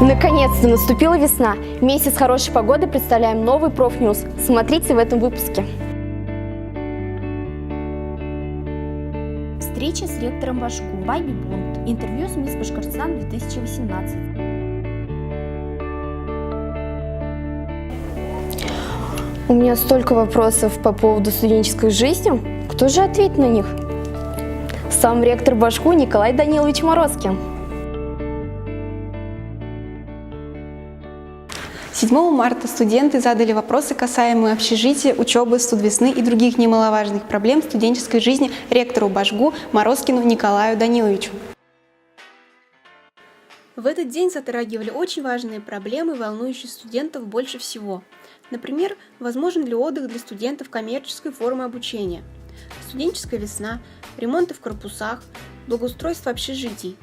Наконец-то наступила весна. Месяц хорошей погоды представляем новый профньюз. Смотрите в этом выпуске. Встреча с ректором Башгу. Байби Бунт. Интервью с мисс Башкортостан 2018. У меня столько вопросов по поводу студенческой жизни. Кто же ответит на них? Сам ректор Башгу Николай Данилович Морозкин. 7 марта студенты задали вопросы, касаемые общежития, учебы, студвесны и других немаловажных проблем студенческой жизни ректору Башгу Морозкину Николаю Даниловичу. В этот день затрагивали очень важные проблемы, волнующие студентов больше всего. Например, возможен ли отдых для студентов коммерческой формы обучения, студенческая весна, ремонты в корпусах, благоустройство общежитий.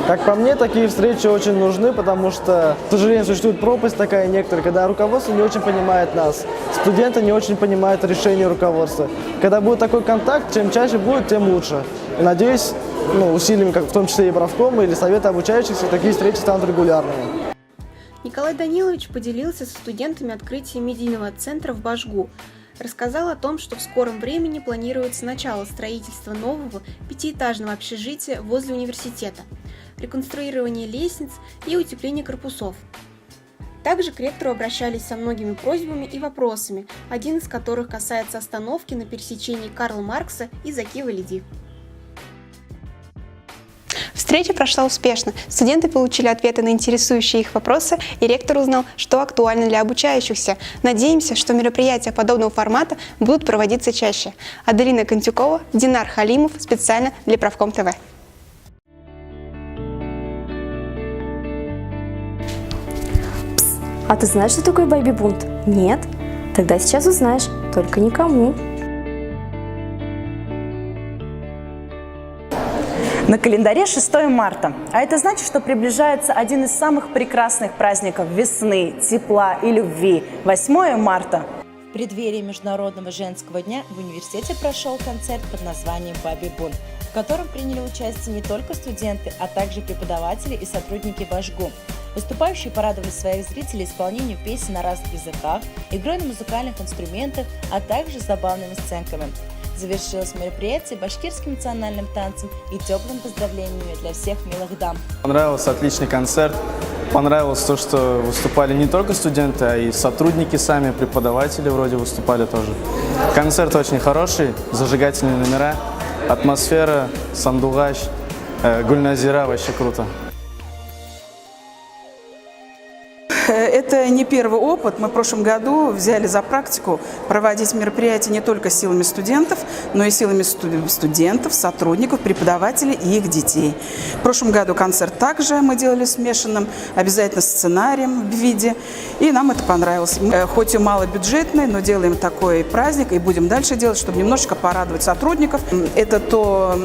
Как по мне, такие встречи очень нужны, потому что, к сожалению, существует пропасть такая некоторая, когда руководство не очень понимает нас, студенты не очень понимают решения руководства. Когда будет такой контакт, чем чаще будет, тем лучше. И надеюсь, усилиями, в том числе и правкома или совета обучающихся, такие встречи станут регулярными. Николай Данилович поделился со студентами открытием медийного центра в Башгу. Рассказал о том, что в скором времени планируется начало строительства нового пятиэтажного общежития возле университета, реконструирование лестниц и утепление корпусов. Также к ректору обращались со многими просьбами и вопросами, один из которых касается остановки на пересечении Карла Маркса и Закива Лиди. Встреча прошла успешно. Студенты получили ответы на интересующие их вопросы, и ректор узнал, что актуально для обучающихся. Надеемся, что мероприятия подобного формата будут проводиться чаще. Аделина Контюкова, Динар Халимов, специально для Правком ТВ. А ты знаешь, что такое Байби Бунт? Нет? Тогда сейчас узнаешь, только никому. На календаре 6 марта, а это значит, что приближается один из самых прекрасных праздников весны, тепла и любви – 8 марта. В преддверии Международного женского дня в университете прошел концерт под названием «Байби Бунт», в котором приняли участие не только студенты, а также преподаватели и сотрудники Башгу. Выступающие порадовали своих зрителей исполнением песен на разных языках, игрой на музыкальных инструментах, а также забавными сценками. Завершилось мероприятие башкирским национальным танцем и теплым поздравлениями для всех милых дам. Понравился отличный концерт. Понравилось то, что выступали не только студенты, а и сотрудники сами, преподаватели вроде выступали тоже. Концерт очень хороший, зажигательные номера, атмосфера, Сандугач, Гульназира, вообще круто. Это не первый опыт. Мы в прошлом году взяли за практику проводить мероприятия не только силами студентов, но и силами студентов, сотрудников, преподавателей и их детей. В прошлом году концерт также мы делали смешанным, обязательно сценарием в виде, и нам это понравилось. Хоть и малобюджетный, но делаем такой праздник и будем дальше делать, чтобы немножечко порадовать сотрудников. Это то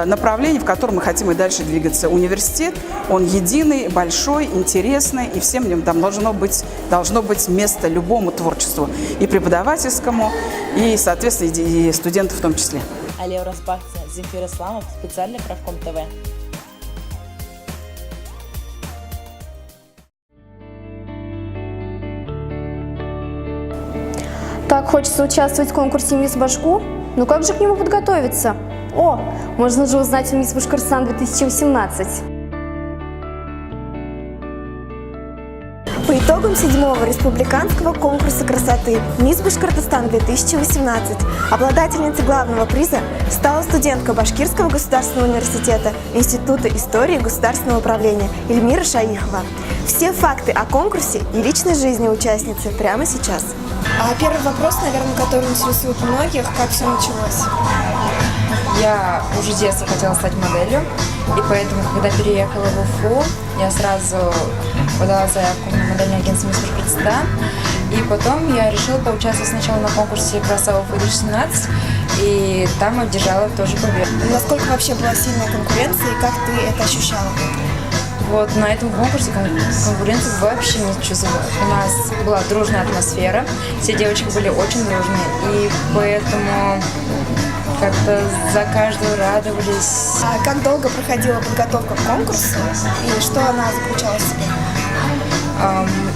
направление, в котором мы хотим и дальше двигаться. Университет, он единый, большой, интересный, и всем в нем там должно быть место любому творчеству, и преподавательскому, и, соответственно, и студентов в том числе. Алия Разбахца, Земфир Исламов, специально Правком ТВ. Так хочется участвовать в конкурсе «Мисс Башгу». Но как же к нему подготовиться? О, можно же узнать у «Мисс Башкортостан 2018». По итогам 7-го республиканского конкурса красоты «Мисс Башкортостан-2018» обладательницей главного приза стала студентка Башкирского государственного университета Института истории и государственного управления Эльмира Шаихова. Все факты о конкурсе и личной жизни участницы прямо сейчас. Первый вопрос, наверное, который интересует многих, как все началось? Я уже с детства хотела стать моделью, и поэтому, когда переехала в Уфу, я сразу подала заявку на модельное агентство «Мисс Башкортостан», и потом я решила поучаствовать сначала на конкурсе «Красава Уфы 2017», и там одержала тоже победу. Насколько вообще была сильная конкуренция, и как ты это ощущала? Вот на этом конкурсе конкуренции вообще не чувствовала. У нас была дружная атмосфера, все девочки были очень дружные, и поэтому как-то за каждую радовались. А как долго проходила подготовка к конкурсу и что она заключала в себе?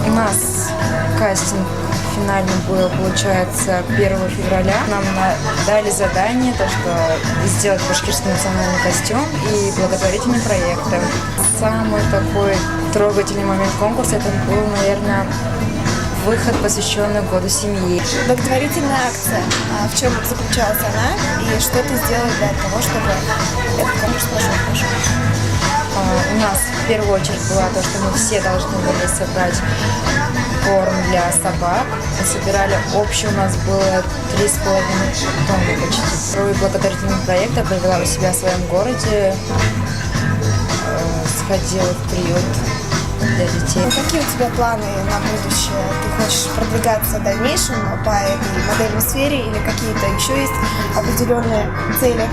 У нас кастинг финальный был, получается, 1 февраля. Нам дали задание, то, что сделать башкирский национальный костюм и благотворительные проекты. Самый такой трогательный момент конкурса, это был, наверное, выход, посвященный году семьи. Благотворительная акция. А в чем заключалась она и что ты сделала для того, чтобы этот конкурс прошел хорошо? У нас в первую очередь была то, что мы все должны были собрать корм для собак. Мы собирали общий, у нас было 3,5 тонны почти. Второй благотворительный проект я провела у себя в своем городе. Сходила в приют для детей. Какие у тебя планы на будущее? Ты хочешь продвигаться в дальнейшем по этой модельной сфере или какие-то еще есть определенные цели?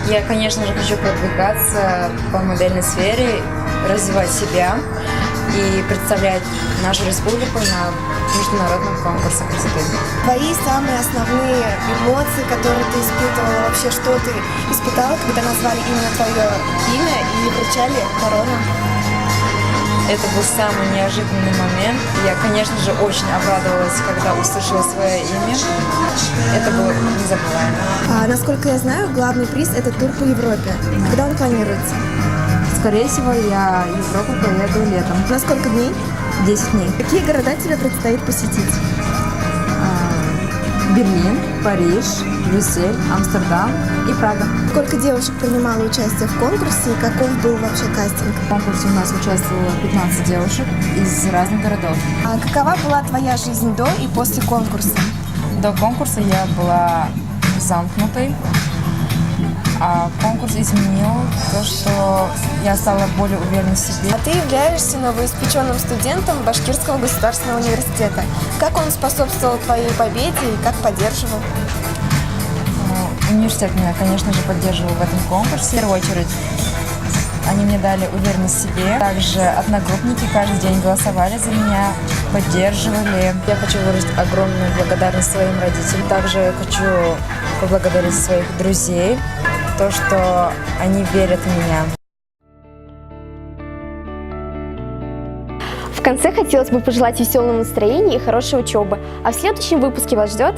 Я, конечно же, хочу продвигаться по модельной сфере, развивать себя и представлять нашу республику на международном конкурсе красоты. Твои самые основные эмоции, которые ты испытывала, вообще что ты испытала, когда назвали именно твое имя и вручали корону? Это был самый неожиданный момент. Я, конечно же, очень обрадовалась, когда услышала свое имя. Это было незабываемо. Насколько я знаю, главный приз – это тур по Европе. Когда он планируется? Скорее всего, я Европу поеду летом. На сколько дней? 10 дней. Какие города тебе предстоит посетить? Берлин, Париж, Брюссель, Амстердам и Прага. Сколько девушек принимало участие в конкурсе и каков был вообще кастинг? В конкурсе у нас участвовало 15 девушек из разных городов. А какова была твоя жизнь до и после конкурса? До конкурса я была замкнутой, а конкурс изменил то, что я стала более уверенной в себе. А ты являешься новоиспеченным студентом Башкирского государственного университета. Как он способствовал твоей победе и как поддерживал? Университет меня, конечно же, поддерживал в этом конкурсе. В первую очередь, они мне дали уверенность в себе. Также одногруппники каждый день голосовали за меня, поддерживали. Я хочу выразить огромную благодарность своим родителям. Также хочу поблагодарить своих друзей, то, что они верят в меня. В конце хотелось бы пожелать веселого настроения и хорошей учебы. А в следующем выпуске вас ждет